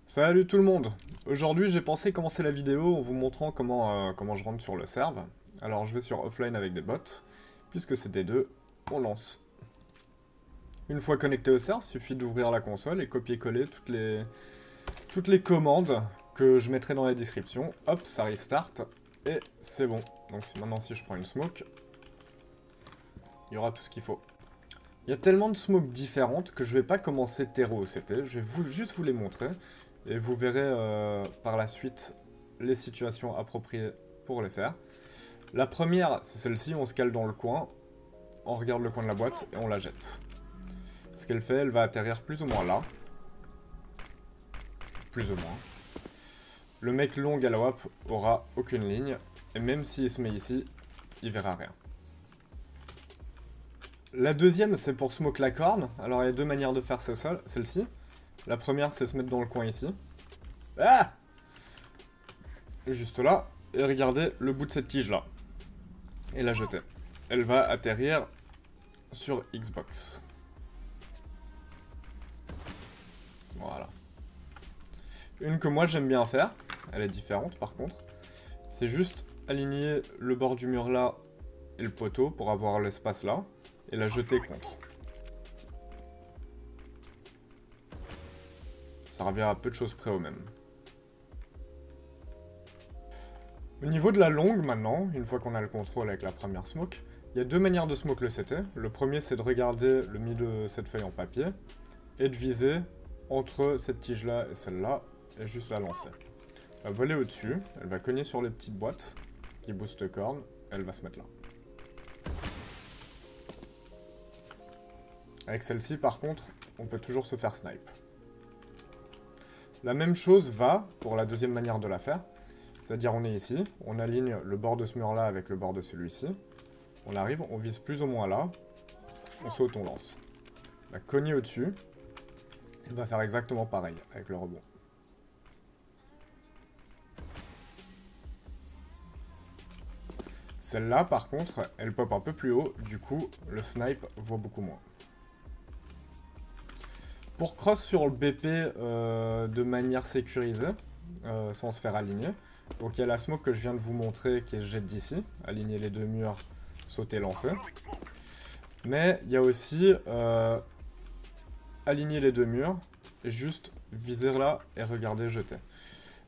Salut tout le monde. Aujourd'hui j'ai pensé commencer la vidéo en vous montrant comment je rentre sur le serve. Alors je vais sur offline avec des bots, puisque c'est des deux, on lance. Une fois connecté au serve, il suffit d'ouvrir la console et copier-coller toutes les commandes que je mettrai dans la description. Hop, ça restart, et c'est bon. Donc maintenant si je prends une smoke, il y aura tout ce qu'il faut. Il y a tellement de smokes différentes que je vais pas commencer terreau OCT, je vais juste vous les montrer. Et vous verrez par la suite les situations appropriées pour les faire. La première, c'est celle-ci, on se cale dans le coin, on regarde le coin de la boîte et on la jette. Ce qu'elle fait, elle va atterrir plus ou moins là. Plus ou moins. Le mec long à la WAP aura aucune ligne, et même s'il se met ici, il verra rien. La deuxième, c'est pour smoke la corne. Alors il y a deux manières de faire celle-ci. La première, c'est se mettre dans le coin ici. Ah! Juste là. Et regardez le bout de cette tige-là. Et la jeter. Elle va atterrir sur Xbox. Voilà. Une que moi j'aime bien faire. Elle est différente par contre. C'est juste aligner le bord du mur là et le poteau pour avoir l'espace là. Et la jeter contre. Ça revient à peu de choses près au même. Au niveau de la longue maintenant, une fois qu'on a le contrôle avec la première smoke, il y a deux manières de smoke le CT. Le premier c'est de regarder le milieu de cette feuille en papier et de viser entre cette tige là et celle-là et juste la lancer. Elle va voler au-dessus, elle va cogner sur les petites boîtes qui boostent corne, elle va se mettre là. Avec celle-ci par contre, on peut toujours se faire snipe. La même chose va pour la deuxième manière de la faire, c'est-à-dire on est ici, on aligne le bord de ce mur-là avec le bord de celui-ci, on arrive, on vise plus ou moins là, on saute, on lance. On va cogner au-dessus, et on va faire exactement pareil avec le rebond. Celle-là par contre, elle pop un peu plus haut, du coup le snipe vaut beaucoup moins. Pour cross sur le BP de manière sécurisée, sans se faire aligner, donc il y a la smoke que je viens de vous montrer qui est jette d'ici, aligner les deux murs, sauter, lancer. Mais il y a aussi aligner les deux murs, et juste viser là et regarder jeter.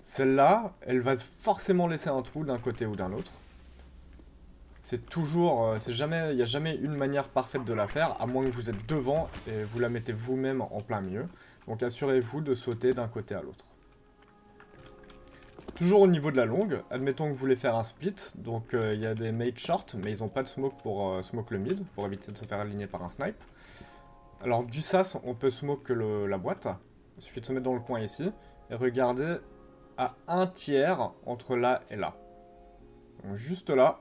Celle-là, elle va forcément laisser un trou d'un côté ou d'un autre. C'est toujours, il n'y a jamais une manière parfaite de la faire, à moins que vous êtes devant et vous la mettez vous-même en plein milieu. Donc assurez-vous de sauter d'un côté à l'autre. Toujours au niveau de la longue, admettons que vous voulez faire un split, donc il y a des mates short, mais ils n'ont pas de smoke pour smoke le mid, pour éviter de se faire aligner par un snipe. Alors du sas, on peut smoke la boîte, il suffit de se mettre dans le coin ici, et regarder à un tiers entre là et là. Donc juste là.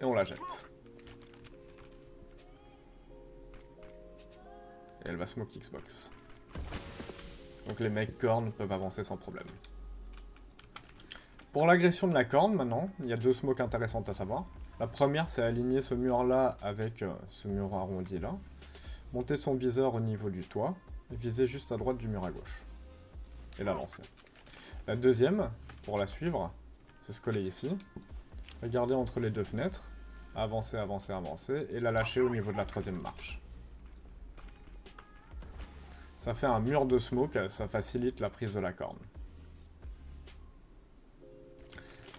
Et on la jette. Et elle va smoke Xbox. Donc les mecs cornes peuvent avancer sans problème. Pour l'agression de la corne maintenant, il y a deux smokes intéressantes à savoir. La première c'est aligner ce mur là avec ce mur arrondi là. Monter son viseur au niveau du toit. Et viser juste à droite du mur à gauche. Et la lancer. La deuxième, pour la suivre, c'est se coller ici. Regardez entre les deux fenêtres, avancer, avancer, avancer, et la lâcher au niveau de la troisième marche. Ça fait un mur de smoke, ça facilite la prise de la corne.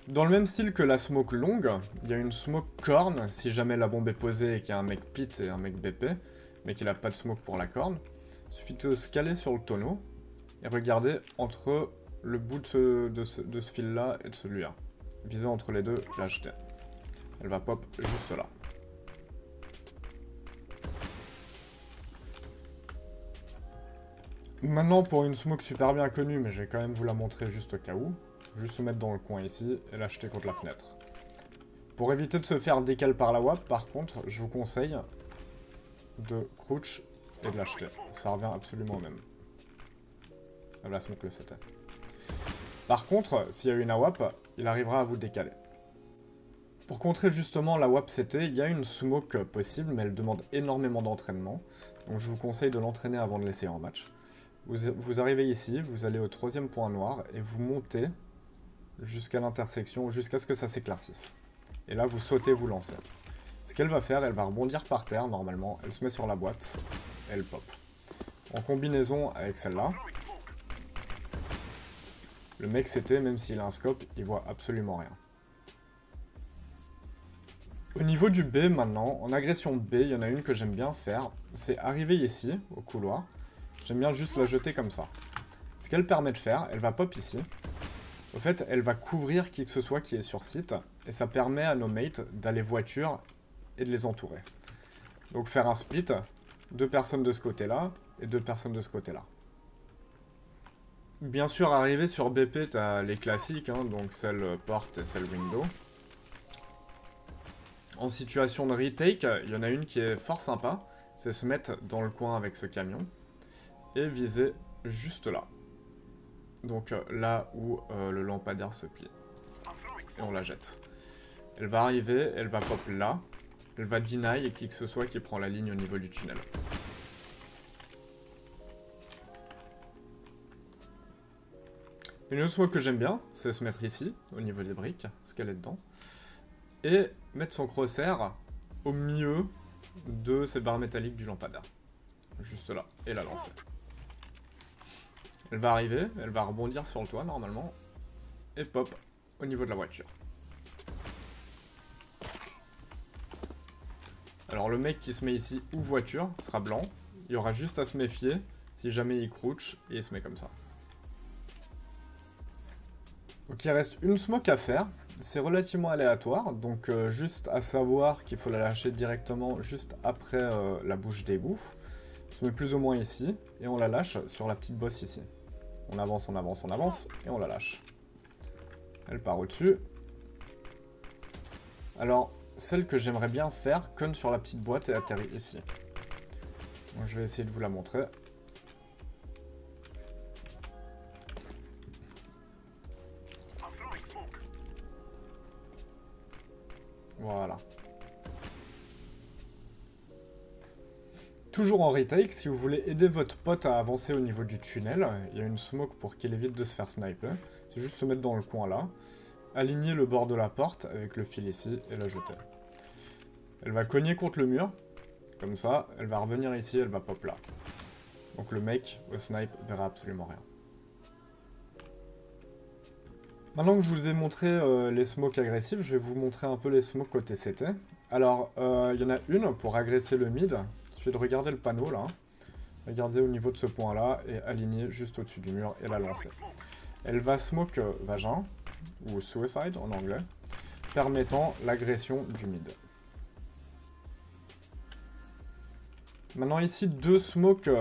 Dans le même style que la smoke longue, il y a une smoke corne, si jamais la bombe est posée et qu'il y a un mec pit et un mec BP, mais qu'il n'a pas de smoke pour la corne. Il suffit de se caler sur le tonneau, et regarder entre le bout de ce fil-là et de celui-là. Viser entre les deux, la jeter. Elle va pop juste là. Maintenant pour une smoke super bien connue, mais je vais quand même vous la montrer juste au cas où. Juste se mettre dans le coin ici et l'acheter contre la fenêtre. Pour éviter de se faire décaler par la WAP, par contre, je vous conseille de crouch et de l'acheter. Ça revient absolument au même. La smoke le c'était. Par contre, s'il y a une AWAP, il arrivera à vous décaler. Pour contrer justement la WAP-CT, il y a une smoke possible, mais elle demande énormément d'entraînement. Donc je vous conseille de l'entraîner avant de l'essayer en match. Vous arrivez ici, vous allez au 3e point noir, et vous montez jusqu'à l'intersection, jusqu'à ce que ça s'éclaircisse. Et là, vous sautez, vous lancez. Ce qu'elle va faire, elle va rebondir par terre, normalement. Elle se met sur la boîte, et elle pop. En combinaison avec celle-là, le mec CT, même s'il a un scope, il voit absolument rien. Au niveau du B maintenant, en agression B, il y en a une que j'aime bien faire, c'est arriver ici, au couloir. J'aime bien juste la jeter comme ça. Ce qu'elle permet de faire, elle va pop ici. Au fait, elle va couvrir qui que ce soit qui est sur site, et ça permet à nos mates d'aller voiture et de les entourer. Donc faire un split, 2 personnes de ce côté-là, et 2 personnes de ce côté-là. Bien sûr, arrivé sur BP, t'as les classiques, hein, donc celle porte et celle window. En situation de retake, il y en a une qui est fort sympa, c'est se mettre dans le coin avec ce camion et viser juste là. Donc là où le lampadaire se plie. Et on la jette. Elle va arriver, elle va pop là, elle va deny et qui que ce soit qui prend la ligne au niveau du tunnel. Une autre smoke que j'aime bien, c'est se mettre ici, au niveau des briques, ce qu'elle est dedans. Et mettre son crosshair au milieu de cette barre métallique du lampadaire. Juste là, et la lancer. Elle va arriver, elle va rebondir sur le toit normalement, et pop au niveau de la voiture. Alors le mec qui se met ici ou voiture sera blanc, il y aura juste à se méfier si jamais il crouche et il se met comme ça. Donc il reste une smoke à faire. C'est relativement aléatoire, donc juste à savoir qu'il faut la lâcher directement juste après la bouche d'égout. On se met plus ou moins ici, et on la lâche sur la petite bosse ici. On avance, on avance, on avance, et on la lâche. Elle part au-dessus. Alors, celle que j'aimerais bien faire, conne sur la petite boîte et atterrit ici. Donc je vais essayer de vous la montrer. Voilà. Toujours en retake, si vous voulez aider votre pote à avancer au niveau du tunnel, il y a une smoke pour qu'il évite de se faire sniper. C'est juste se mettre dans le coin là, aligner le bord de la porte avec le fil ici et la jeter. Elle va cogner contre le mur, comme ça, elle va revenir ici, elle va pop là. Donc le mec au snipe verra absolument rien. Maintenant que je vous ai montré les smokes agressifs, je vais vous montrer un peu les smokes côté CT. Alors, il y en a une pour agresser le mid. Il suffit de regarder le panneau là. Regardez au niveau de ce point là et aligner juste au-dessus du mur et la lancer. Elle va smoke vagin, ou suicide en anglais, permettant l'agression du mid. Maintenant ici, 2 smokes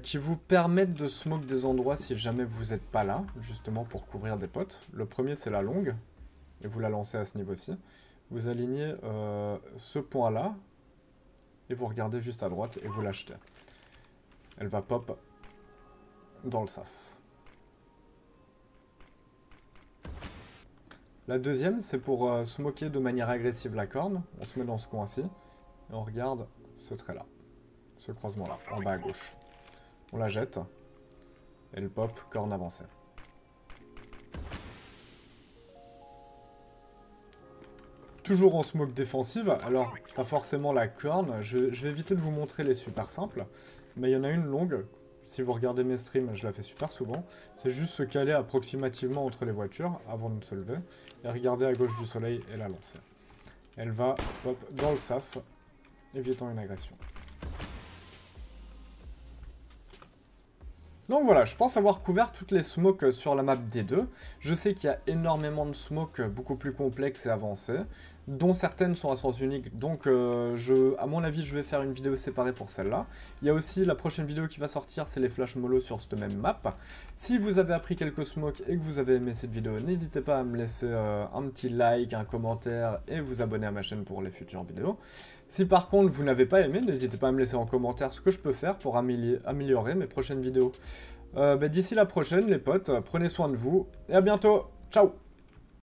qui vous permettent de smoke des endroits si jamais vous n'êtes pas là, justement pour couvrir des potes. Le premier c'est la longue, et vous la lancez à ce niveau-ci. Vous alignez ce point-là, et vous regardez juste à droite, et vous l'achetez. Elle va pop dans le sas. La deuxième, c'est pour smoker de manière agressive la corne. On se met dans ce coin-ci, et on regarde ce trait-là. Ce croisement-là, en bas à gauche. On la jette. Elle pop, corne avancée. Toujours en smoke défensive, alors pas forcément la corne. Je vais éviter de vous montrer les super simples. Mais il y en a une longue. Si vous regardez mes streams, je la fais super souvent. C'est juste se caler approximativement entre les voitures avant de se lever. Et regarder à gauche du soleil et la lancer. Elle va pop dans le sas, évitant une agression. Donc voilà, je pense avoir couvert toutes les smokes sur la map D2. Je sais qu'il y a énormément de smokes beaucoup plus complexes et avancées, dont certaines sont à sens unique, donc à mon avis je vais faire une vidéo séparée pour celle-là. Il y a aussi la prochaine vidéo qui va sortir, c'est les flash mollo sur cette même map. Si vous avez appris quelques smokes et que vous avez aimé cette vidéo, n'hésitez pas à me laisser un petit like, un commentaire et vous abonner à ma chaîne pour les futures vidéos. Si par contre vous n'avez pas aimé, n'hésitez pas à me laisser en commentaire ce que je peux faire pour améliorer mes prochaines vidéos. D'ici la prochaine les potes, prenez soin de vous et à bientôt, ciao!